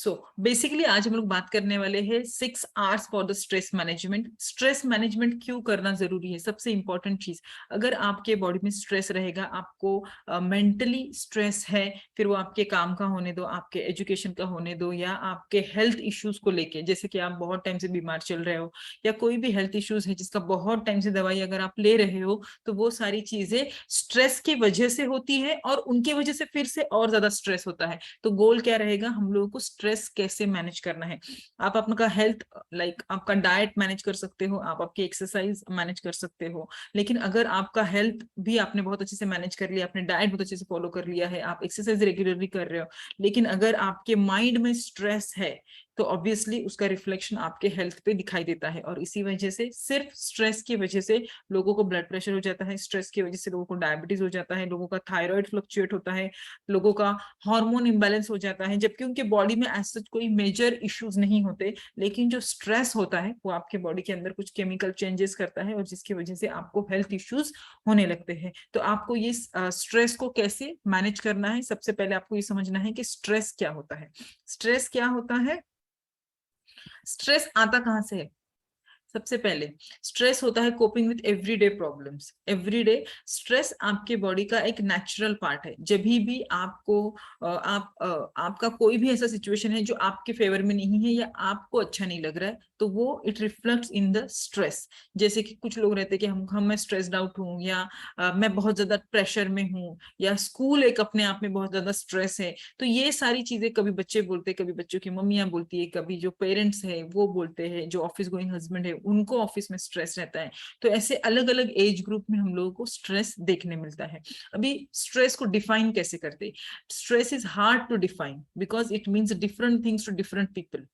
So basically आज हम लोग बात करने वाले हैं 6 hours for the stress management. Stress management क्यों करना जरूरी है? सबसे इंपॉर्टेंट चीज, अगर आपके बॉडी में स्ट्रेस रहेगा, आपको मेंटली स्ट्रेस है, फिर वो आपके काम का होने दो, आपके एजुकेशन का होने दो, या आपके हेल्थ इश्यूज को लेके, जैसे कि आप बहुत टाइम से बीमार चल रहे हो, या कोई भी हेल्थ इश्यूज है जिसका बहुत टाइम से दवाई अगर आप ले रहे हो, तो वो सारी चीजें स्ट्रेस की वजह से होती है और उनकी वजह से फिर से और ज्यादा स्ट्रेस होता है। तो गोल क्या रहेगा, हम लोगों को स्ट्रेस कैसे मैनेज करना है। आप अपना हेल्थ, लाइक आपका डाइट मैनेज कर सकते हो, आप आपकी एक्सरसाइज मैनेज कर सकते हो, लेकिन अगर आपका हेल्थ भी आपने बहुत अच्छे से मैनेज कर लिया, आपने डाइट बहुत अच्छे से फॉलो कर लिया है, आप एक्सरसाइज रेगुलरली कर रहे हो, लेकिन अगर आपके माइंड में स्ट्रेस है, तो ऑब्वियसली उसका रिफ्लेक्शन आपके हेल्थ पे दिखाई देता है। और इसी वजह से, सिर्फ स्ट्रेस की वजह से लोगों को ब्लड प्रेशर हो जाता है, स्ट्रेस की वजह से लोगों को डायबिटीज हो जाता है, लोगों का थायराइड फ्लक्चुएट होता है, लोगों का हार्मोन इम्बैलेंस हो जाता है, जबकि उनके बॉडी में ऐसा कोई मेजर इश्यूज नहीं होते, लेकिन जो स्ट्रेस होता है वो आपके बॉडी के अंदर कुछ केमिकल चेंजेस करता है और जिसकी वजह से आपको हेल्थ इश्यूज होने लगते हैं। तो आपको ये स्ट्रेस को कैसे मैनेज करना है, सबसे पहले आपको ये समझना है कि स्ट्रेस क्या होता है। स्ट्रेस क्या होता है? स्ट्रेस आता कहाँ से है? सबसे पहले स्ट्रेस होता है coping with everyday problems. Everyday stress आपके बॉडी का एक नेचुरल पार्ट है। जब भी आपको आपका कोई भी ऐसा सिचुएशन है जो आपके फेवर में नहीं है या आपको अच्छा नहीं लग रहा है, तो वो it reflects in the stress. जैसे कि कुछ लोग रहते हैं कि हम मैं स्ट्रेस्ड आउट हूँ, या मैं बहुत ज्यादा प्रेशर में हूँ, या स्कूल एक अपने आप में बहुत ज्यादा स्ट्रेस है। तो ये सारी चीजें कभी बच्चे बोलते हैं, कभी बच्चों की मम्मियां बोलती है, कभी जो पेरेंट्स है वो बोलते हैं, जो ऑफिस गोइंग हस्बैंड है उनको ऑफिस में स्ट्रेस रहता है। तो ऐसे अलग अलग एज ग्रुप में हम लोगों को स्ट्रेस देखने मिलता है। अभी स्ट्रेस को डिफाइन कैसे करते? Stress is hard to define because it means different things to different people.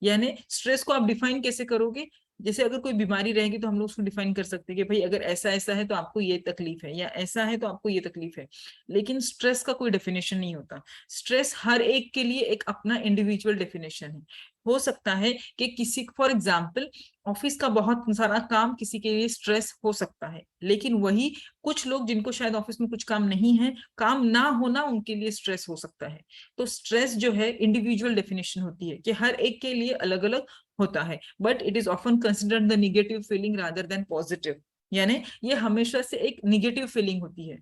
यानी स्ट्रेस को आप डिफाइन कैसे करोगे? जैसे अगर कोई बीमारी रहेगी तो हम लोग उसको डिफाइन कर सकते हैं कि भाई अगर ऐसा ऐसा है तो आपको ये तकलीफ है, या ऐसा है तो आपको ये तकलीफ है। लेकिन स्ट्रेस का कोई डेफिनेशन नहीं होता। स्ट्रेस हर एक के लिए एक अपना इंडिविजुअल डेफिनेशन है। हो सकता है कि किसी, फॉर एग्जाम्पल, ऑफिस का बहुत सारा काम किसी के लिए स्ट्रेस हो सकता है, लेकिन वही कुछ लोग जिनको शायद ऑफिस में कुछ काम नहीं है, काम ना होना उनके लिए स्ट्रेस हो सकता है। तो स्ट्रेस जो है इंडिविजुअल डेफिनेशन होती है कि हर एक के लिए अलग अलग होता है, but it is often considered the negative feeling rather than positive. यानी ये हमेशा से एक निगेटिव फीलिंग होती है,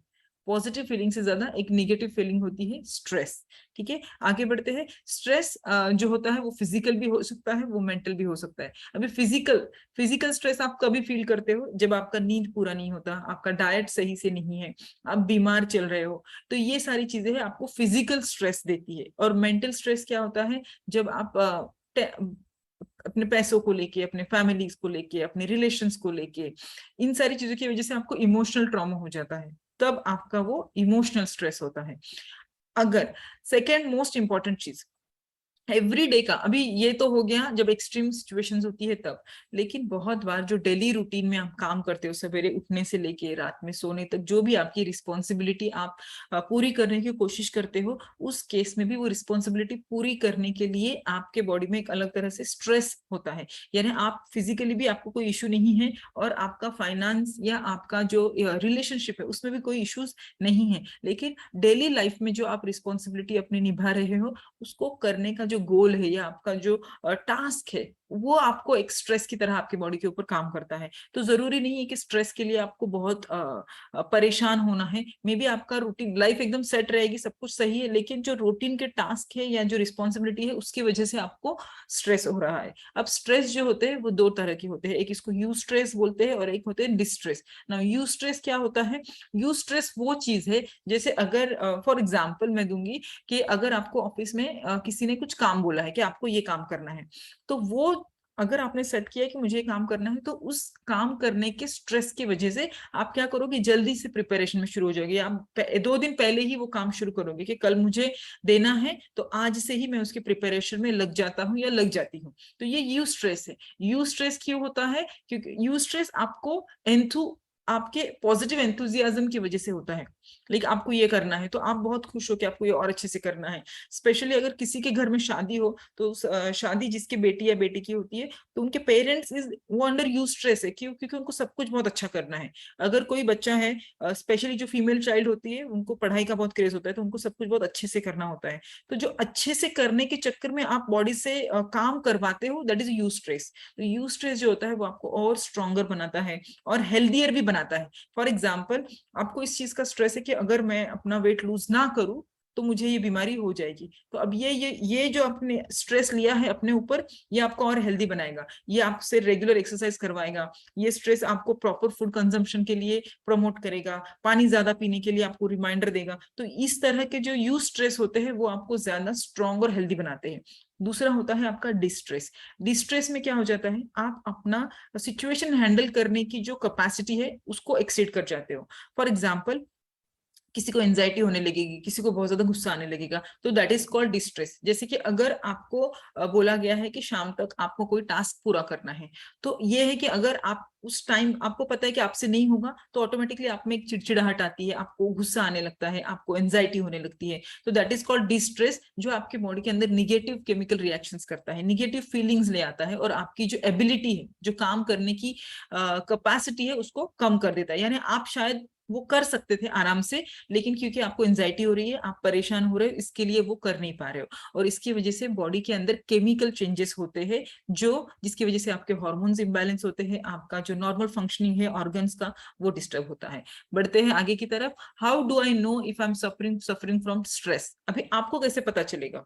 पॉजिटिव फीलिंग से ज्यादा एक निगेटिव फीलिंग होती है स्ट्रेस। ठीक है, आगे बढ़ते हैं। स्ट्रेस जो होता है वो फिजिकल भी हो सकता है, वो मेंटल भी हो सकता है। अभी फिजिकल स्ट्रेस आप कभी फील करते हो? जब आपका नींद पूरा नहीं होता, आपका डाइट सही से नहीं है, आप बीमार चल रहे हो, तो ये सारी चीजें है आपको फिजिकल स्ट्रेस देती है। और मेंटल स्ट्रेस क्या होता है? जब आप अपने पैसों को लेके, अपने फैमिलीज को लेके, अपने रिलेशंस को लेके, इन सारी चीजों की वजह से आपको इमोशनल ट्रॉमा हो जाता है, तब आपका वो इमोशनल स्ट्रेस होता है। अगर सेकेंड मोस्ट इंपॉर्टेंट चीज एवरी डे का, अभी ये तो हो गया जब एक्सट्रीम सिचुएशंस होती है तब, लेकिन बहुत बार जो डेली रूटीन में आप काम करते हो, सवेरे उठने से लेके रात में सोने तक, जो भी आपकी रिस्पॉन्सिबिलिटी आप पूरी करने की कोशिश करते हो, उस केस में भी वो रिस्पॉन्सिबिलिटी पूरी करने के लिए आपके बॉडी में एक अलग तरह से स्ट्रेस होता है। यानी आप फिजिकली भी आपको कोई इश्यू नहीं है, और आपका फाइनेंस या आपका जो रिलेशनशिप है उसमें भी कोई इश्यूज नहीं है, लेकिन डेली लाइफ में जो आप रिस्पॉन्सिबिलिटी अपनी निभा रहे हो, उसको करने का जो गोल है या आपका जो टास्क है, वो आपको एक स्ट्रेस की तरह आपकी बॉडी के ऊपर काम करता है। तो जरूरी नहीं है कि स्ट्रेस के लिए आपको बहुत परेशान होना है। मे बी आपका रूटीन लाइफ एकदम सेट रहेगी, सब कुछ सही है, लेकिन जो रूटीन के टास्क है या जो रिस्पॉन्सिबिलिटी है उसकी वजह से आपको स्ट्रेस हो रहा है। अब स्ट्रेस जो होते हैं वो दो तरह के होते हैं, एक इसको यू स्ट्रेस बोलते हैं और एक होते हैं डिस्ट्रेस। ना यू स्ट्रेस क्या होता है? यू स्ट्रेस वो चीज है, जैसे अगर फॉर एग्जाम्पल मैं दूंगी कि अगर आपको ऑफिस में किसी ने कुछ काम बोला है कि आपको ये काम करना है, तो वो अगर आपने सेट किया कि मुझे काम करना है, तो उस काम करने के स्ट्रेस की वजह से आप क्या करोगे, जल्दी से प्रिपरेशन में शुरू हो जाओगे। आप 2 दिन पहले ही वो काम शुरू करोगे कि कल मुझे देना है, तो आज से ही मैं उसकी प्रिपरेशन में लग जाता हूँ या लग जाती हूँ। तो ये यू स्ट्रेस है। यू स्ट्रेस क्यों होता है? क्योंकि यू स्ट्रेस आपको आपके पॉजिटिव एंथुजियाज्म की वजह से होता है। लेकिन आपको ये करना है तो आप बहुत खुश हो कि आपको ये और अच्छे से करना है। स्पेशली अगर किसी के घर में शादी हो तो शादी जिसके बेटी या बेटी की होती है तो उनके पेरेंट्स इज वो अंडर यूज स्ट्रेस है, क्यों? क्योंकि उनको सब कुछ बहुत अच्छा करना है। अगर कोई बच्चा है, स्पेशली जो फीमेल चाइल्ड होती है, उनको पढ़ाई का बहुत क्रेज होता है, तो उनको सब कुछ बहुत अच्छे से करना होता है। तो जो अच्छे से करने के चक्कर में आप बॉडी से काम करवाते हो, दैट इज यूज स्ट्रेस। तो यूज स्ट्रेस जो होता है वो आपको और स्ट्रॉन्गर बनाता है और हेल्दियर भी बनाता है। फॉर एग्जाम्पल, आपको इस चीज का स्ट्रेस है कि अगर मैं अपना वेट लूज ना करूं तो मुझे ये बीमारी हो जाएगी। तो अब ये जो आपने स्ट्रेस लिया है अपने ऊपर, ये आपको और हेल्दी बनाएगा, ये आपसे रेगुलर एक्सरसाइज करवाएगा, ये स्ट्रेस आपको प्रॉपर फूड कंजम्पशन के लिए प्रमोट करेगा, पानी ज्यादा पीने के लिए आपको रिमाइंडर देगा। तो इस तरह के जो यूज स्ट्रेस होते हैं वो आपको ज्यादा स्ट्रॉन्ग और हेल्दी बनाते हैं। दूसरा होता है आपका डिस्ट्रेस। डिस्ट्रेस में क्या हो जाता है, आप अपना सिचुएशन हैंडल करने की जो कैपेसिटी है उसको एक्सीड कर जाते हो। फॉर एग्जाम्पल, किसी को एंजाइटी होने लगेगी, किसी को बहुत ज्यादा गुस्सा आने लगेगा, तो दैट इज कॉल्ड डिस्ट्रेस। जैसे कि अगर आपको बोला गया है कि शाम तक आपको कोई टास्क पूरा करना है, तो ये है कि अगर आप उस टाइम आपको पता है कि आपसे नहीं होगा, तो ऑटोमेटिकली आप में एक चिड़चिड़ाहट आती है, आपको गुस्सा आने लगता है, आपको एंजाइटी होने लगती है। तो दैट इज कॉल्ड डिस्ट्रेस, जो आपके बॉडी के अंदर निगेटिव केमिकल रिएक्शंस करता है, निगेटिव फीलिंग्स ले आता है और आपकी जो एबिलिटी है, जो काम करने की कैपेसिटी है, उसको कम कर देता है। यानी आप शायद वो कर सकते थे आराम से, लेकिन क्योंकि आपको एंजाइटी हो रही है, आप परेशान हो रहे हो, इसके लिए वो कर नहीं पा रहे हो। और इसकी वजह से बॉडी के अंदर केमिकल चेंजेस होते हैं, जो जिसकी वजह से आपके हार्मोन्स इम्बैलेंस होते हैं, आपका जो नॉर्मल फंक्शनिंग है ऑर्गन्स का वो डिस्टर्ब होता है। बढ़ते हैं आगे की तरफ। How do I know if I am suffering from stress? अभी आपको कैसे पता चलेगा?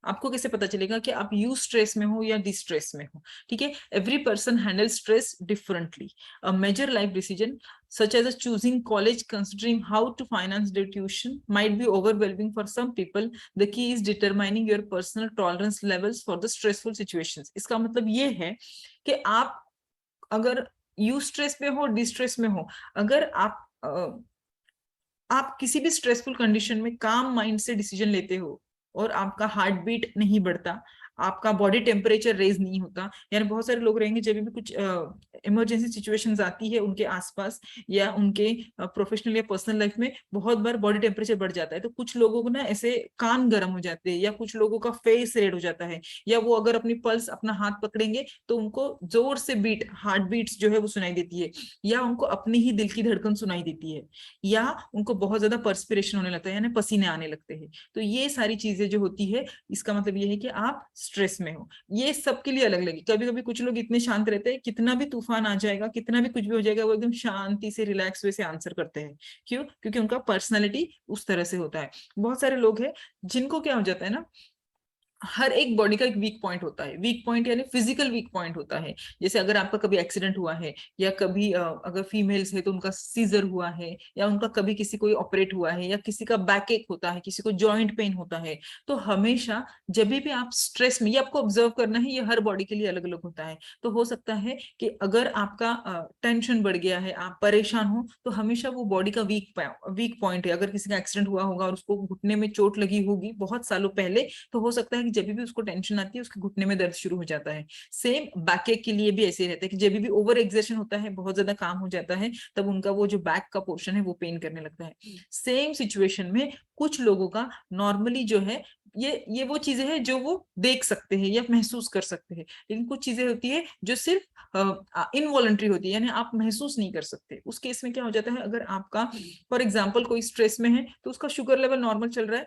आपको कैसे पता चलेगा कि आप यू स्ट्रेस में हो या डिस्ट्रेस में हो? ठीक है, every person handle stress differently. A major life decision such as choosing college, considering how to finance their tuition, might be overwhelming for some people. The key is determining your personal tolerance levels for the stressful situations. इसका मतलब ये है कि आप अगर you stress में हो, distress में हो, अगर आप किसी भी स्ट्रेसफुल कंडीशन में काम माइंड से डिसीजन लेते हो और आपका हार्ट बीट नहीं बढ़ता, आपका बॉडी टेम्परेचर रेज नहीं होता। यानी बहुत सारे लोग रहेंगे जब भी कुछ इमरजेंसी सिचुएशंस आती है उनके आसपास या उनके प्रोफेशनल या पर्सनल लाइफ में, बहुत बार बॉडी टेम्परेचर बढ़ जाता है। तो कुछ लोगों को ना ऐसे कान गर्म हो जाते हैं, या कुछ लोगों का फेस रेड हो जाता है, या वो अगर अपनी पल्स अपना हाथ पकड़ेंगे तो उनको जोर से बीट, हार्ट बीट्स जो है वो सुनाई देती है, या उनको अपनी ही दिल की धड़कन सुनाई देती है, या उनको बहुत ज्यादा पर्सपिरेशन होने लगता है, यानी पसीने आने लगते हैं। तो ये सारी चीजें जो होती है, इसका मतलब ये है कि आप स्ट्रेस में हो। ये सबके लिए अलग अलग। कभी कभी कुछ लोग इतने शांत रहते हैं, कितना भी तूफान आ जाएगा, कितना भी कुछ भी हो जाएगा, वो एकदम शांति से रिलैक्स वे से आंसर करते हैं। क्यों? क्योंकि उनका पर्सनैलिटी उस तरह से होता है। बहुत सारे लोग हैं जिनको क्या हो जाता है ना, हर एक बॉडी का एक वीक पॉइंट होता है। वीक पॉइंट यानी फिजिकल वीक पॉइंट होता है। जैसे अगर आपका कभी एक्सीडेंट हुआ है, या कभी अगर फीमेल्स है तो उनका सीजर हुआ है, या उनका कभी किसी को ऑपरेट हुआ है, या किसी का बैक एक होता है, किसी को जॉइंट पेन होता है, तो हमेशा जब भी आप स्ट्रेस में, ये आपको ऑब्जर्व करना है, ये हर बॉडी के लिए अलग अलग होता है। तो हो सकता है कि अगर आपका टेंशन बढ़ गया है, आप परेशान हो, तो हमेशा वो बॉडी का वीक पॉइंट है। अगर किसी का एक्सीडेंट हुआ होगा और उसको घुटने में चोट लगी होगी बहुत सालों पहले, तो हो सकता है कि जब भी उसको टेंशन आती है उसके घुटने में दर्द शुरू हो जाता है। सेम बैक एक के लिए भी ऐसे ही रहता है कि जब भी ओवर एक्सर्शन होता है, बहुत ज्यादा काम हो जाता है, तब उनका वो जो बैक का पोर्शन है वो पेन करने लगता है। सेम सिचुएशन में कुछ लोगों का नॉर्मली जो है, ये वो चीजें हैं जो वो देख सकते हैं या महसूस कर सकते हैं, लेकिन कुछ चीजें होती है जो सिर्फ इनवॉलंटरी होती है, यानी आप महसूस नहीं कर सकते। उस केस में क्या हो जाता है, अगर आपका फॉर एग्जाम्पल कोई स्ट्रेस में है तो उसका शुगर लेवल नॉर्मल चल रहा है,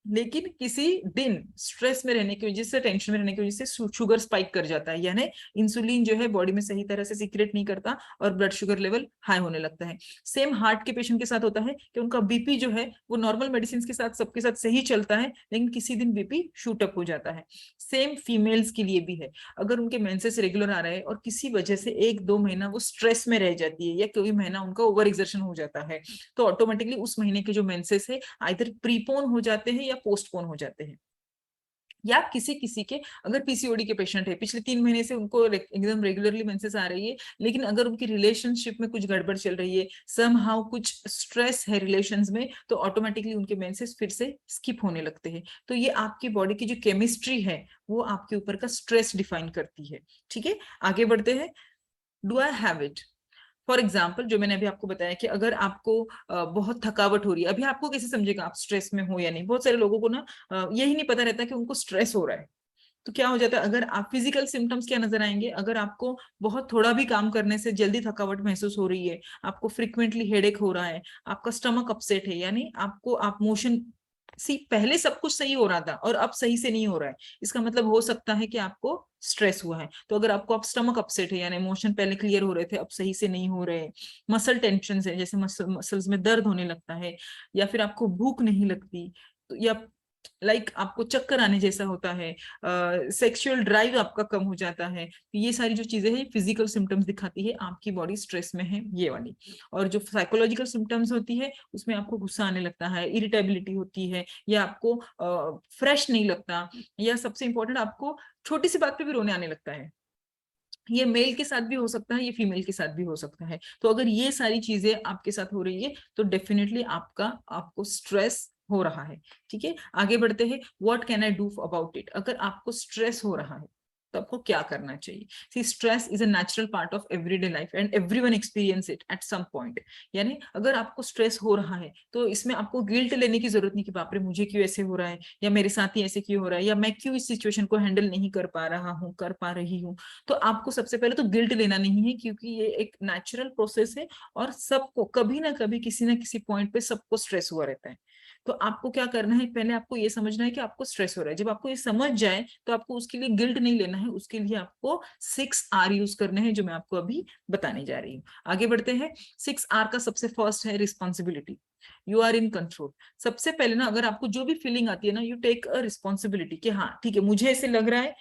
लेकिन किसी दिन स्ट्रेस में रहने की वजह से, टेंशन में रहने की वजह से शुगर स्पाइक कर जाता है, यानी इंसुलिन जो है बॉडी में सही तरह से सीक्रेट नहीं करता और ब्लड शुगर लेवल हाई होने लगता है। सेम हार्ट के पेशेंट के साथ होता है कि उनका बीपी जो है वो नॉर्मल मेडिसिन के साथ सबके साथ सही चलता है, लेकिन किसी दिन बीपी शूट अप हो जाता है। सेम फीमेल्स के लिए भी है। अगर उनके मेंसेस रेगुलर आ रहे हैं और किसी वजह से एक दो महीना वो स्ट्रेस में रह जाती है, या कोई महीना उनका ओवर एक्सर्शन हो जाता है, तो ऑटोमेटिकली उस महीने के जो मेंसेस है आइदर प्रीपोन हो जाते हैं या पोस्टपोन हो जाते हैं। या किसी किसी के, अगर पीसीओडी के पेशेंट है, पिछले 3 महीने से उनको एकदम रेगुलरली मेंसेस आ रही है, लेकिन अगर उनकी रिलेशनशिप में कुछ गड़बड़ चल रही है, समहाउ कुछ स्ट्रेस है रिलेशंस में, तो ऑटोमेटिकली उनके मेंसेस फिर से स्किप होने लगते हैं। तो ये आपकी बॉडी की जो केमिस्ट्री है वो आपके ऊपर का स्ट्रेस डिफाइन करती है। ठीक है, आगे बढ़ते हैं। Do I have it? For example जो मैंने अभी आपको बताया कि अगर आपको बहुत थकावट हो रही है, अभी आपको कैसे समझेगा आप स्ट्रेस में हो या नहीं? बहुत सारे लोगों को ना यही नहीं पता रहता कि उनको स्ट्रेस हो रहा है। तो क्या हो जाता है, अगर आप फिजिकल सिम्टम्स क्या नजर आएंगे, अगर आपको बहुत थोड़ा भी काम करने से जल्दी थकावट महसूस हो रही है, आपको फ्रिक्वेंटली हेडेक हो रहा है, आपका स्टमक अपसेट है, यानी आपको आप मोशन पहले सब कुछ सही हो रहा था और अब सही से नहीं हो रहा है, इसका मतलब हो सकता है कि आपको स्ट्रेस हुआ है। तो अगर आपको आप स्टमक अपसेट है, यानी मोशन पहले क्लियर हो रहे थे अब सही से नहीं हो रहे, मसल टेंशन है, जैसे मसल्स में दर्द होने लगता है, या फिर आपको भूख नहीं लगती, तो या आपको चक्कर आने जैसा होता है, सेक्सुअल ड्राइव आपका कम हो जाता है, तो ये सारी जो चीजें हैं फिजिकल सिम्टम्स दिखाती है आपकी बॉडी स्ट्रेस में है, ये वाली। और जो साइकोलॉजिकल सिम्टम्स होती है उसमें आपको गुस्सा आने लगता है, इरिटेबिलिटी होती है, या आपको फ्रेश नहीं लगता, या सबसे इंपॉर्टेंट आपको छोटी सी बात पे भी रोने आने लगता है। ये मेल के साथ भी हो सकता है, ये फीमेल के साथ भी हो सकता है। तो अगर ये सारी चीजें आपके साथ हो रही है तो डेफिनेटली आपको स्ट्रेस हो रहा है। ठीक है, आगे बढ़ते हैं। What can I do about it? अगर आपको स्ट्रेस हो रहा है तो आपको क्या करना चाहिए? See, stress is a natural part of everyday life and everyone experience it at some point. यानी अगर आपको स्ट्रेस हो रहा है तो इसमें आपको गिल्ट लेने की जरूरत नहीं कि बाप रे मुझे क्यों ऐसे हो रहा है, या मेरे साथ ही ऐसे क्यों हो रहा है, या मैं क्यों इस सिचुएशन को हैंडल नहीं कर पा रहा हूँ, कर पा रही हूँ। तो आपको सबसे पहले तो गिल्ट लेना नहीं है, क्योंकि ये एक नेचुरल प्रोसेस है और सबको कभी ना कभी किसी ना किसी पॉइंट पे सबको स्ट्रेस हुआ रहता है। तो आपको क्या करना है, पहले आपको ये समझना है कि आपको स्ट्रेस हो रहा है। जब आपको ये समझ जाए तो आपको उसके लिए गिल्ट नहीं लेना है, उसके लिए आपको 6 R यूज करने हैं, जो मैं आपको अभी बताने जा रही हूँ। आगे बढ़ते हैं। 6 R का सबसे फर्स्ट है responsibility. You are in control. सबसे पहले ना, अगर आपको जो भी फीलिंग आती है ना, यू टेक अ रिस्पॉन्सिबिलिटी कि हाँ ठीक है, मुझे ऐसे लग रहा है,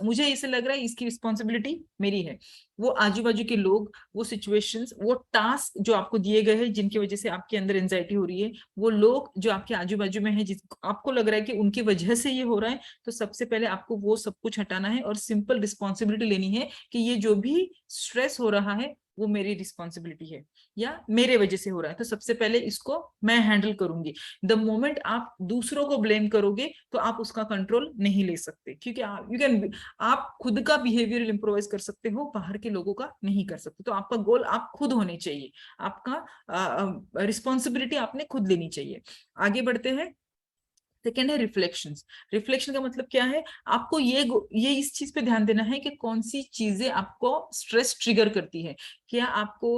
मुझे ऐसे लग रहा है, इसकी रिस्पॉन्सिबिलिटी मेरी है। वो आजू बाजू के लोग, वो सिचुएशंस, वो टास्क जो आपको दिए गए हैं जिनकी वजह से आपके अंदर एंजाइटी हो रही है, वो लोग जो आपके आजू बाजू में है जिस आपको लग रहा है कि उनकी वजह से ये हो रहा है, तो सबसे पहले आपको वो सब कुछ हटाना है और सिंपल रिस्पॉन्सिबिलिटी लेनी है कि ये जो भी स्ट्रेस हो रहा है वो मेरी रिस्पॉन्सिबिलिटी है या मेरे वजह से हो रहा है, तो सबसे पहले इसको मैं हैंडल करूंगी। द मोमेंट आप दूसरों को ब्लेम करोगे तो आप उसका कंट्रोल नहीं ले सकते, क्योंकि आप खुद का बिहेवियर इम्प्रोवाइज कर सकते हो, बाहर के लोगों का नहीं कर सकते। तो आपका गोल आप खुद होने चाहिए, आपका रिस्पॉन्सिबिलिटी आपने खुद लेनी चाहिए। आगे बढ़ते हैं। सेकेंड है रिफ्लेक्शंस। रिफ्लेक्शन का मतलब क्या है, आपको ये इस चीज पे ध्यान देना है कि कौन सी चीजें आपको स्ट्रेस ट्रिगर करती है। क्या आपको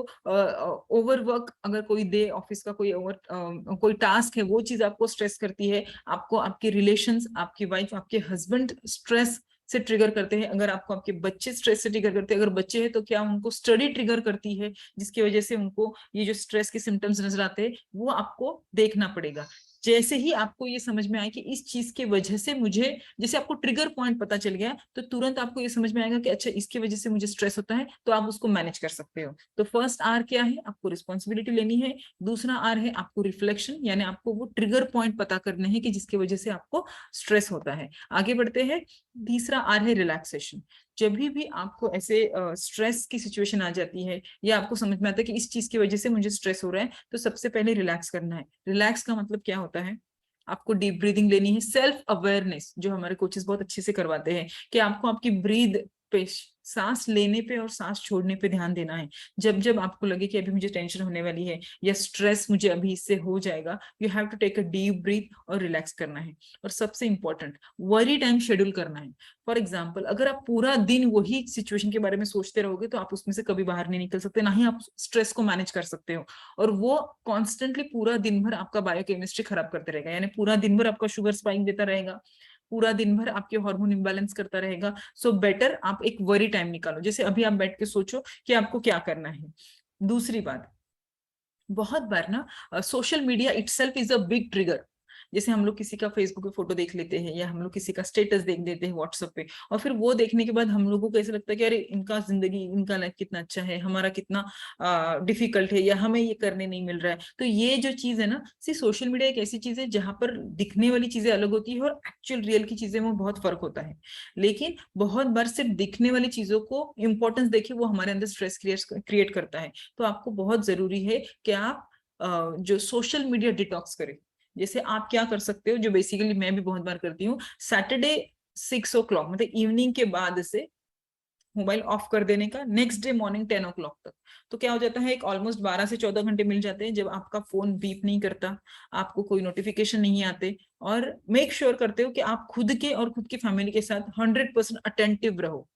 ओवरवर्क, अगर कोई दे ऑफिस का कोई टास्क है, वो चीज आपको स्ट्रेस करती है? आपको आपके रिलेशंस, आपकी वाइफ, आपके हस्बैंड स्ट्रेस से ट्रिगर करते हैं? अगर आपको आपके बच्चे स्ट्रेस से ट्रिगर करते हैं, अगर बच्चे हैं तो क्या उनको स्टडी ट्रिगर करती है जिसकी वजह से उनको ये जो स्ट्रेस के सिम्टम्स नजर आते हैं, वो आपको देखना पड़ेगा। जैसे ही आपको ये समझ में आए कि इस चीज के वजह से मुझे, जैसे आपको ट्रिगर पॉइंट पता चल गया, तो तुरंत आपको ये समझ में आएगा कि अच्छा इसकी वजह से मुझे स्ट्रेस होता है, तो आप उसको मैनेज कर सकते हो। तो फर्स्ट R क्या है, आपको रिस्पॉन्सिबिलिटी लेनी है। दूसरा R है आपको रिफ्लेक्शन, यानी आपको वो ट्रिगर पॉइंट पता करने हैं कि जिसकी वजह से आपको स्ट्रेस होता है। आगे बढ़ते हैं। तीसरा R है रिलैक्सेशन। जब भी आपको ऐसे स्ट्रेस की सिचुएशन आ जाती है या आपको समझ में आता है कि इस चीज की वजह से मुझे स्ट्रेस हो रहा है, तो सबसे पहले रिलैक्स करना है। रिलैक्स का मतलब क्या होता है, आपको डीप ब्रीदिंग लेनी है। सेल्फ अवेयरनेस जो हमारे कोचेस बहुत अच्छे से करवाते हैं कि आपको आपकी ब्रीद पे, सांस लेने पे और सांस छोड़ने पे ध्यान देना है। जब जब आपको लगे कि अभी मुझे टेंशन होने वाली है या स्ट्रेस मुझे अभी इससे हो जाएगा, you have to take a deep breath और रिलैक्स करना है। और सबसे इंपॉर्टेंट, वरी टाइम शेड्यूल करना है। फॉर एग्जाम्पल, अगर आप पूरा दिन वही सिचुएशन के बारे में सोचते रहोगे तो आप उसमें से कभी बाहर नहीं निकल सकते, ना ही आप स्ट्रेस को मैनेज कर सकते हो। और वो कॉन्स्टेंटली पूरा दिन भर आपका बायोकेमिस्ट्री खराब करते रहेगा, यानी पूरा दिन भर आपका शुगर स्पाइक देता रहेगा, पूरा दिन भर आपके हार्मोन इम्बैलेंस करता रहेगा। सो बेटर आप एक वरी टाइम निकालो, जैसे अभी आप बैठ के सोचो कि आपको क्या करना है। दूसरी बात, बहुत बार ना social media itself is a big trigger. जैसे हम लोग किसी का फेसबुक पे फोटो देख लेते हैं या हम लोग किसी का स्टेटस देख लेते हैं व्हाट्सएप पे, और फिर वो देखने के बाद हम लोगों को ऐसा लगता है कि अरे इनका जिंदगी, इनका लाइफ कितना अच्छा है, हमारा कितना डिफिकल्ट है, या हमें ये करने नहीं मिल रहा है। तो ये जो चीज है ना, सी सोशल मीडिया एक ऐसी चीज है जहां पर दिखने वाली चीजें अलग होती है और एक्चुअल रियल की चीजें में बहुत फर्क होता है। लेकिन बहुत बार सिर्फ दिखने वाली चीजों को इंपॉर्टेंस देखिए, वो हमारे अंदर स्ट्रेस क्रिएट करता है। तो आपको बहुत जरूरी है कि आप जो सोशल मीडिया डिटॉक्स करें। जैसे आप क्या कर सकते हो, जो बेसिकली मैं भी बहुत बार करती हूँ, सैटरडे 6 o'clock मतलब इवनिंग के बाद से मोबाइल ऑफ कर देने का, नेक्स्ट डे मॉर्निंग 10 o'clock तक। तो क्या हो जाता है, एक ऑलमोस्ट 12 से 14 घंटे मिल जाते हैं जब आपका फोन बीप नहीं करता, आपको कोई नोटिफिकेशन नहीं आते, और मेक श्योर करते हो कि आप खुद के और खुद की फैमिली के साथ 100% अटेंटिव रहो।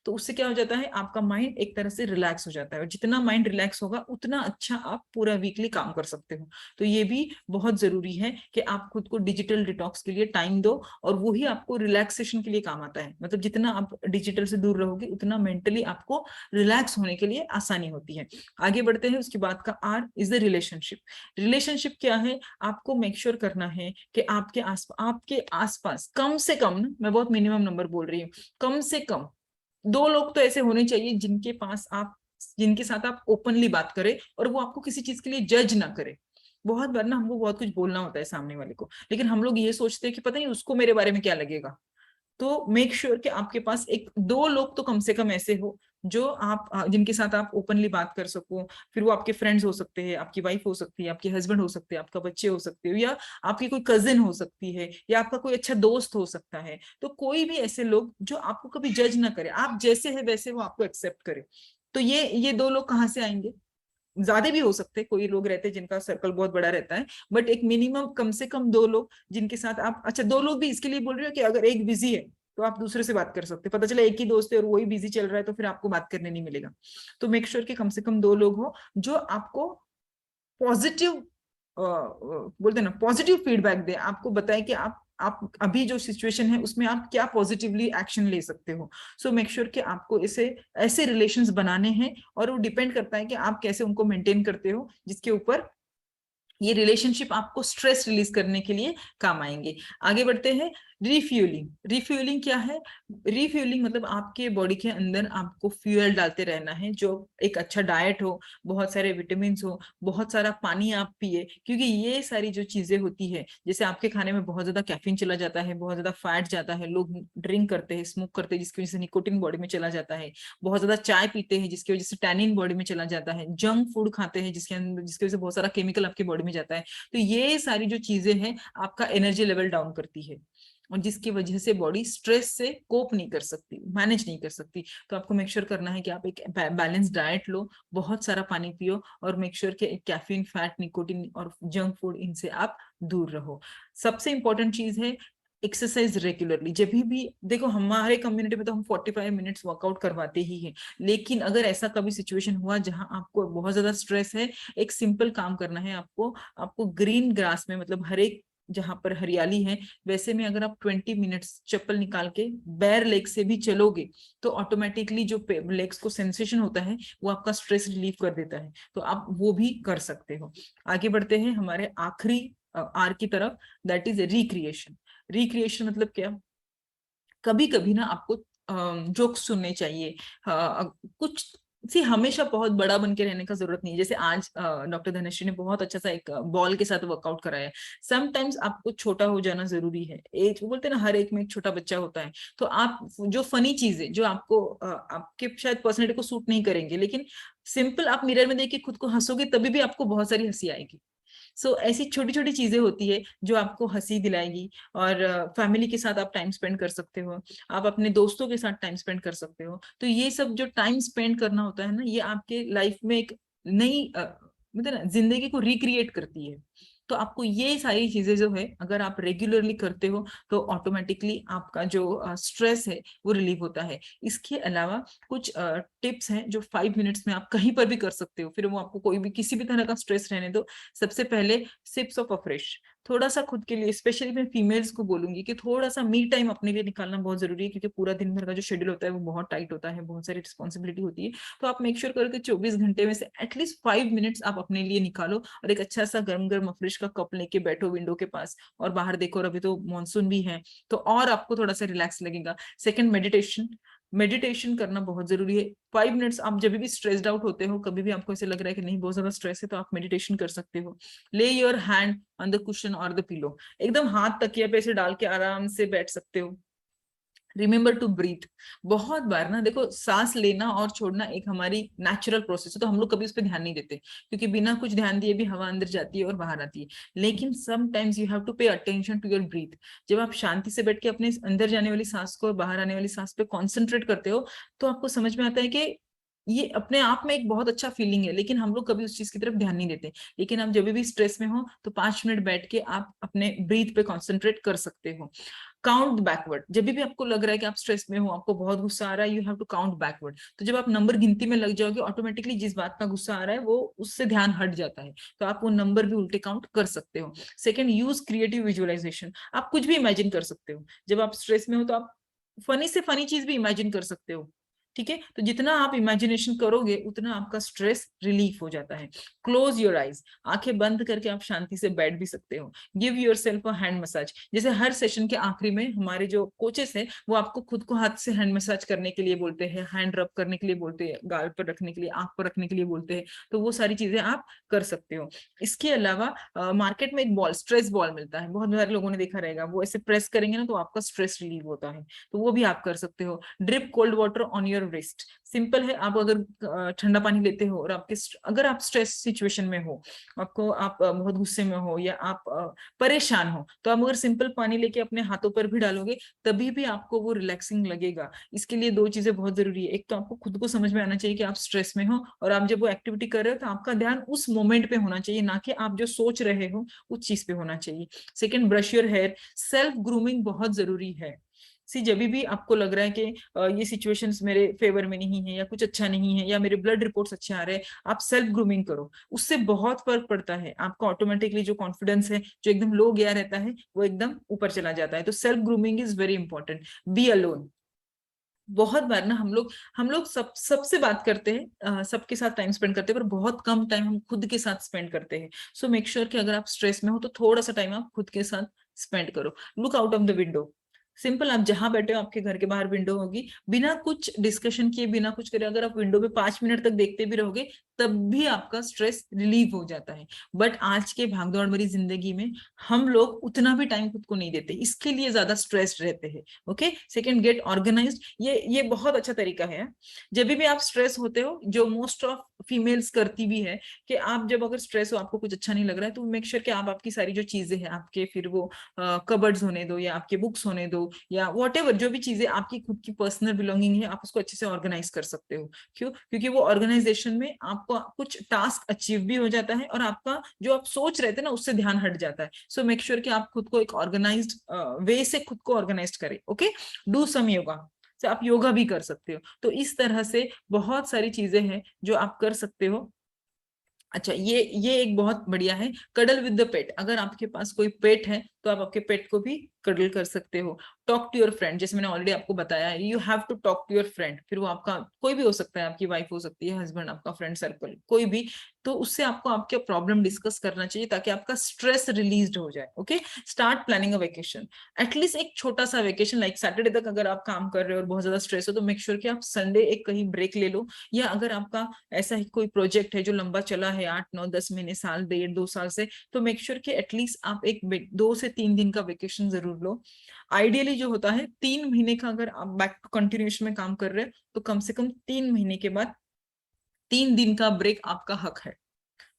तो उससे क्या हो जाता है, आपका माइंड एक तरह से रिलैक्स हो जाता है, और जितना माइंड रिलैक्स होगा उतना अच्छा आप पूरा वीकली काम कर सकते हो। तो ये भी बहुत जरूरी है कि आप खुद को डिजिटल डिटॉक्स के लिए टाइम दो, और वो ही आपको रिलैक्सेशन के लिए काम आता है। मतलब जितना आप डिजिटल से दूर रहोगे उतना मेंटली आपको रिलैक्स होने के लिए आसानी होती है। आगे बढ़ते हैं, उसके बाद का R is the relationship. Relationship क्या है, आपको मेक श्योर करना है कि आपके आसपास कम से कम ना, मैं बहुत मिनिमम नंबर बोल रही हूँ, कम से कम 2 लोग तो ऐसे होने चाहिए जिनके साथ आप ओपनली बात करें, और वो आपको किसी चीज के लिए जज ना करे। बहुत बार ना हमको बहुत कुछ बोलना होता है सामने वाले को, लेकिन हम लोग ये सोचते हैं कि पता नहीं उसको मेरे बारे में क्या लगेगा। तो मेक श्योर कि आपके पास 1-2 लोग तो कम से कम ऐसे हो जो जिनके साथ आप ओपनली बात कर सको। फिर वो आपके फ्रेंड्स हो सकते हैं, आपकी वाइफ हो सकती है, आपके हस्बैंड हो सकते हैं, आपका बच्चे हो सकते हो, या आपकी कोई कजिन हो सकती है, या आपका कोई अच्छा दोस्त हो सकता है। तो कोई भी ऐसे लोग जो आपको कभी जज ना करे, आप जैसे है वैसे वो आपको एक्सेप्ट करे। तो ये 2 लोग कहाँ से आएंगे, ज्यादा भी हो सकते हैं, कोई लोग रहते हैं जिनका सर्कल बहुत बड़ा रहता है, बट एक मिनिमम कम से कम 2 लोग जिनके साथ आप, अच्छा 2 लोग भी इसके लिए बोल रहे हो कि अगर एक बिजी है तो आप दूसरे से बात कर सकते हैं, पता चला एक ही दोस्त है और वही बिजी चल रहा है तो फिर आपको बात करने नहीं मिलेगा। तो मेक श्योर कि कम से कम 2 लोग हो जो आपको पॉजिटिव, बोलते हैं ना, पॉजिटिव फीडबैक दे, आपको बताए कि आप अभी जो सिचुएशन है उसमें आप क्या पॉजिटिवली एक्शन ले सकते हो। सो मेक श्योर कि आपको इसे ऐसे रिलेशंस बनाने हैं, और वो डिपेंड करता है कि आप कैसे उनको मेंटेन करते हो, जिसके ऊपर ये रिलेशनशिप आपको स्ट्रेस रिलीज करने के लिए काम आएंगे। आगे बढ़ते हैं, रिफ्यूलिंग। रिफ्यूलिंग क्या है, रिफ्यूलिंग मतलब आपके बॉडी के अंदर आपको फ्यूल डालते रहना है, जो एक अच्छा डाइट हो, बहुत सारे विटामिन हो, बहुत सारा पानी आप पिए, क्योंकि ये सारी जो चीजें होती है, जैसे आपके खाने में बहुत ज्यादा कैफीन चला जाता है, बहुत ज्यादा फैट जाता है, लोग ड्रिंक करते हैं, स्मोक करते हैं जिसकी वजह से निकोटिन बॉडी में चला जाता है, बहुत ज्यादा चाय पीते हैं जिसकी वजह से टैनिन बॉडी में चला जाता है, जंक फूड खाते हैं जिसकी वजह से बहुत सारा केमिकल आपकी बॉडी में जाता है। तो ये सारी जो चीजें हैं आपका एनर्जी लेवल डाउन करती है, और जिसकी वजह से बॉडी स्ट्रेस से कोप नहीं कर सकती, मैनेज नहीं कर सकती। तो आपको मेक श्योर करना है कि आप एक बैलेंस डाइट लो, बहुत सारा पानी पियो, और मेक श्योर कि कैफीन, फैट, निकोटिन और जंक फूड इनसे आप दूर रहो। सबसे इंपॉर्टेंट चीज है एक्सरसाइज रेगुलरली। जब भी देखो, हमारे कम्युनिटी में तो हम 45 मिनट्स वर्कआउट करवाते ही हैं, लेकिन अगर ऐसा कभी सिचुएशन हुआ जहां आपको बहुत ज्यादा स्ट्रेस है, एक सिंपल काम करना है आपको। आपको ग्रीन ग्रास में, मतलब हर एक जहां पर हरियाली है वैसे में, अगर आप 20 मिनट्स चप्पल निकाल के बैर लेग से भी चलोगे तो ऑटोमेटिकली जो लेग्स को सेंसेशन होता है वो आपका स्ट्रेस रिलीव कर देता है। तो आप वो भी कर सकते हो। आगे बढ़ते हैं हमारे आखिरी आर की तरफ, दैट इज रिक्रिएशन। रिक्रिएशन मतलब क्या, कभी कभी ना आपको जोक्स सुनने चाहिए। कुछ सी हमेशा बहुत बड़ा बन के रहने का जरूरत नहीं है। जैसे आज डॉक्टर धनश्री ने बहुत अच्छा सा एक बॉल के साथ वर्कआउट कराया है। समटाइम्स आपको छोटा हो जाना जरूरी है। एक वो बोलते हैं ना, हर एक में एक छोटा बच्चा होता है। तो आप जो फनी चीजें जो आपको आपके शायद पर्सनैलिटी को सूट नहीं करेंगे, लेकिन सिंपल आप मिरर में देख के खुद को हंसोगे तभी भी आपको बहुत सारी हंसी आएगी। सो ऐसी छोटी छोटी चीजें होती है जो आपको हंसी दिलाएगी, और फैमिली के साथ आप टाइम स्पेंड कर सकते हो, आप अपने दोस्तों के साथ टाइम स्पेंड कर सकते हो। तो ये सब जो टाइम स्पेंड करना होता है ना, ये आपके लाइफ में एक नई मतलब ना जिंदगी को रिक्रिएट करती है। तो आपको ये सारी चीजें जो है अगर आप रेगुलरली करते हो तो ऑटोमेटिकली आपका जो स्ट्रेस है वो रिलीव होता है। इसके अलावा कुछ टिप्स हैं जो 5 मिनट्स में आप कहीं पर भी कर सकते हो, फिर वो आपको कोई भी किसी भी तरह का स्ट्रेस रहने दो। सबसे पहले सिप्स ऑफ अफ्रेश, थोड़ा सा खुद के लिए, स्पेशली मैं फीमेल्स को बोलूंगी कि थोड़ा सा मी टाइम अपने लिए निकालना बहुत जरूरी है, क्योंकि पूरा दिन भर का जो शेड्यूल होता है वो बहुत टाइट होता है, बहुत सारी रिस्पॉन्सिबिलिटी होती है। तो आप मेक श्योर करो कि 24 घंटे में से एटलीस्ट 5 मिनट्स आप अपने लिए निकालो, और एक अच्छा सा गर्म गर्म अफ्रेश का कप लेके बैठो विंडो के पास, और बाहर देखो, और अभी तो मानसून भी है तो और आपको थोड़ा सा रिलैक्स लगेगा। Second, meditation. मेडिटेशन करना बहुत जरूरी है। 5 मिनट्स, आप जब भी स्ट्रेस्ड आउट होते हो, कभी भी आपको ऐसे लग रहा है कि नहीं बहुत ज्यादा स्ट्रेस है, तो आप मेडिटेशन कर सकते हो। ले your hand on the cushion और द पिलो, एकदम हाथ तकिया पे ऐसे डाल के आराम से बैठ सकते हो। Remember to breathe. बहुत बार ना देखो, सांस लेना और छोड़ना एक हमारी नेचुरल प्रोसेस है, तो हम लोग कभी उस पर ध्यान नहीं देते, क्योंकि बिना कुछ ध्यान दिए भी हवा अंदर जाती है और बाहर आती है। लेकिन sometimes you have to pay attention to your breath. जब आप शांति से बैठ के अपने अंदर जाने वाली सांस को और बाहर आने वाली सांस पे कॉन्सेंट्रेट करते हो, तो आपको समझ में आता है कि ये अपने आप में एक बहुत अच्छा फीलिंग है, लेकिन हम लोग कभी उस चीज की तरफ ध्यान नहीं देते। लेकिन आप जब भी स्ट्रेस में हो तो 5 मिनट बैठ के आप अपने ब्रीथ पे कॉन्सेंट्रेट कर सकते हो। Count backward. जब भी आपको लग रहा है कि आप स्ट्रेस में हो, आपको बहुत गुस्सा आ रहा है, you have to count backward. तो जब आप नंबर गिनती में लग जाओगे, ऑटोमेटिकली जिस बात का गुस्सा आ रहा है वो उससे ध्यान हट जाता है, तो आप वो नंबर भी उल्टे काउंट कर सकते हो। Second, use creative visualization. आप कुछ भी इमेजिन कर सकते हो। जब आप स्ट्रेस में हो तो आप फनी से फनी चीज भी इमेजिन कर सकते हो। ठीक है, तो जितना आप इमेजिनेशन करोगे उतना आपका स्ट्रेस रिलीफ हो जाता है। Close your eyes. आंखें बंद करके आप शांति से बैठ भी सकते हो। Give your self a hand massage. जैसे हर सेशन के आखिरी में हमारे जो कोचेस हैं वो आपको खुद को हाथ से हैंड मसाज करने के लिए बोलते हैं, हैंड रब करने के लिए बोलते हैं, गाल पर रखने के लिए, आंख पर रखने के लिए बोलते हैं। तो वो सारी चीजें आप कर सकते हो। इसके अलावा मार्केट में एक बॉल, स्ट्रेस बॉल मिलता है, बहुत सारे लोगों ने देखा रहेगा, वो ऐसे प्रेस करेंगे ना तो आपका स्ट्रेस रिलीव होता है, तो वो भी आप कर सकते हो। Drip cold water on your wrist. Simple है, आप अगर ठंडा पानी लेते हो और आपके अगर आप स्ट्रेस सिचुएशन में हो, आपको आप बहुत गुस्से में हो या आप परेशान हो, तो आप अगर सिंपल पानी लेके अपने हाथों पर भी डालोगे तभी भी आपको वो रिलैक्सिंग लगेगा। इसके लिए दो चीजें बहुत जरूरी है। एक तो आपको खुद को समझ में आना चाहिए कि आप स्ट्रेस में हो, और आप जब वो एक्टिविटी कर रहे हो तो आपका ध्यान उस मोमेंट पे होना चाहिए, ना कि आप जो सोच रहे हो उस चीज पे होना चाहिए। Second, brush your hair. Self grooming बहुत जरूरी है। सी जब भी आपको लग रहा है कि ये सिचुएशंस मेरे फेवर में नहीं है या कुछ अच्छा नहीं है या मेरे ब्लड रिपोर्ट्स अच्छे आ रहे हैं, आप सेल्फ ग्रूमिंग करो। उससे बहुत फर्क पड़ता है। आपका ऑटोमेटिकली जो कॉन्फिडेंस है जो एकदम लो गया रहता है वो एकदम ऊपर चला जाता है। तो self grooming is very important. Be alone. बहुत बार ना हम लोग सबसे बात करते हैं, सबके साथ टाइम स्पेंड करते हैं, पर बहुत कम टाइम हम खुद के साथ स्पेंड करते हैं। सो मेक श्योर कि अगर आप स्ट्रेस में हो तो थोड़ा सा टाइम आप खुद के साथ स्पेंड करो। Look out of the window. Simple, आप जहां बैठे हो आपके घर के बाहर विंडो होगी, बिना कुछ डिस्कशन किए, बिना कुछ करे, अगर आप विंडो पे 5 मिनट तक देखते भी रहोगे तब भी आपका स्ट्रेस रिलीव हो जाता है। बट आज के भागदौड़ भरी जिंदगी में हम लोग उतना भी टाइम खुद को नहीं देते, इसके लिए ज्यादा स्ट्रेस्ड रहते हैं। Okay, second, get organized. ये बहुत अच्छा तरीका है। जब भी आप स्ट्रेस होते हो, जो मोस्ट ऑफ फीमेल्स करती भी है, कि आप जब अगर स्ट्रेस हो, आपको कुछ अच्छा नहीं लग रहा है, तो मेक श्योर कि आप आपकी सारी जो चीजें हैं आपके, फिर वो कबर्ड्स होने दो या आपके बुक्स होने दो या वॉट एवर, जो भी चीजें आपकी खुद की पर्सनल बिलोंगिंग है, आप उसको अच्छे से ऑर्गेनाइज कर सकते हो। क्यों? क्योंकि वो ऑर्गेनाइजेशन में आपको कुछ टास्क अचीव भी हो जाता है और आपका जो आप सोच रहे थे ना उससे ध्यान हट जाता है। सो मेक श्योर कि आप खुद को एक ऑर्गेनाइज्ड वे से खुद को ऑर्गेनाइज करें। Okay, do some yoga. से आप योगा भी कर सकते हो। तो इस तरह से बहुत सारी चीजें हैं जो आप कर सकते हो। अच्छा, ये एक बहुत बढ़िया है, कडल विद द पेट। अगर आपके पास कोई पेट है तो आप आपके पेट को भी कडल कर सकते हो। टॉक टू योर फ्रेंड, जैसे मैंने ऑलरेडी आपको बताया है, you have to talk to your friend. फिर वो आपका कोई भी हो सकता है, आपकी वाइफ हो सकती है, हस्बैंड, आपका फ्रेंड सर्कल, कोई भी। तो उससे आपको आपके प्रॉब्लम डिस्कस करना चाहिए ताकि आपका स्ट्रेस रिलीज हो जाए। Okay, start planning a vacation. At least एक छोटा सा वेकेशन, लाइक सैटरडे तक अगर आप काम कर रहे हो और बहुत ज्यादा स्ट्रेस हो तो मेक श्योर कि आप संडे एक कहीं ब्रेक ले लो। या अगर आपका ऐसा ही कोई प्रोजेक्ट है जो लंबा चला है, 8 9 10 महीने, साल, 1.5 2 साल से, तो मेक श्योर कि एटलीस्ट आप एक 2 से 3 दिन का वेकेशन जरूर लो। आइडियली जो होता है 3 महीने का, अगर आप बैक टू कंटिन्यूएशन में काम कर रहे हैं तो कम से कम 3 महीने के बाद 3 दिन का ब्रेक आपका हक है।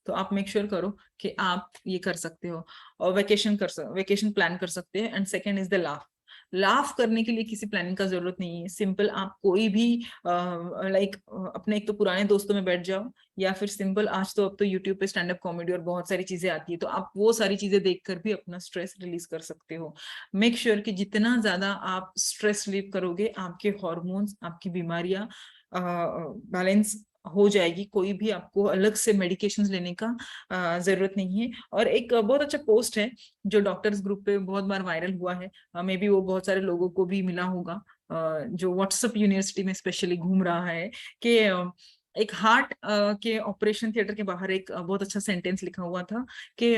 तो आप मेक श्योर करो कि आप ये कर सकते हो और वेकेशन प्लान कर सकते हैं। And second is the laugh. Laugh करने के लिए किसी प्लानिंग का जरूरत नहीं है। सिंपल, आप कोई भी लाइक अपने एक तो पुराने दोस्तों में बैठ जाओ, या फिर सिंपल, आज तो अब तो यूट्यूब पे स्टैंड अप कॉमेडी और बहुत सारी चीजें आती है, तो आप वो सारी चीजें देखकर भी अपना स्ट्रेस रिलीज कर सकते हो। मेक श्योर कि जितना ज्यादा आप स्ट्रेस रिलीव करोगे, आपके हॉर्मोन्स, आपकी बीमारियां बैलेंस हो जाएगी। कोई भी आपको अलग से मेडिकेशंस लेने का जरूरत नहीं है। और एक बहुत अच्छा पोस्ट है जो डॉक्टर्स ग्रुप पे बहुत बार वायरल हुआ है, मे बी वो बहुत सारे लोगों को भी मिला होगा, जो व्हाट्सएप यूनिवर्सिटी में स्पेशली घूम रहा है, कि एक हार्ट के ऑपरेशन थिएटर के बाहर एक बहुत अच्छा सेंटेंस लिखा हुआ था कि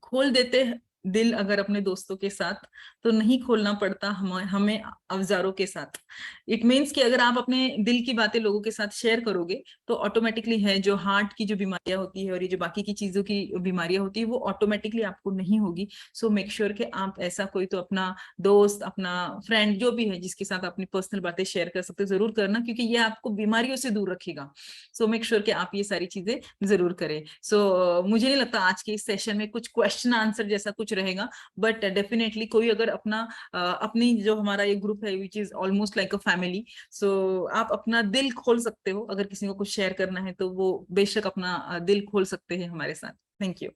खोल देते दिल अगर अपने दोस्तों के साथ तो नहीं खोलना पड़ता हमें औजारों के साथ। इट मीन्स कि अगर आप अपने दिल की बातें लोगों के साथ शेयर करोगे तो ऑटोमेटिकली है जो हार्ट की जो बीमारियां होती है और ये जो बाकी की चीजों की बीमारियां होती है वो ऑटोमेटिकली आपको नहीं होगी। सो मेक श्योर कि आप ऐसा कोई तो अपना दोस्त, अपना फ्रेंड जो भी है जिसके साथ अपनी पर्सनल बातें शेयर कर सकते हो जरूर करना, क्योंकि ये आपको बीमारियों से दूर रखेगा। सो मेक श्योर कि आप ये सारी चीजें जरूर करें। सो मुझे नहीं लगता आज के इस सेशन में कुछ क्वेश्चन आंसर जैसा कुछ रहेगा, बट डेफिनेटली कोई अगर अपना अपनी जो हमारा ये ग्रुप है which is almost like a family, so आप अपना दिल खोल सकते हो। अगर किसी को कुछ शेयर करना है तो वो बेशक अपना दिल खोल सकते हैं हमारे साथ। Thank you.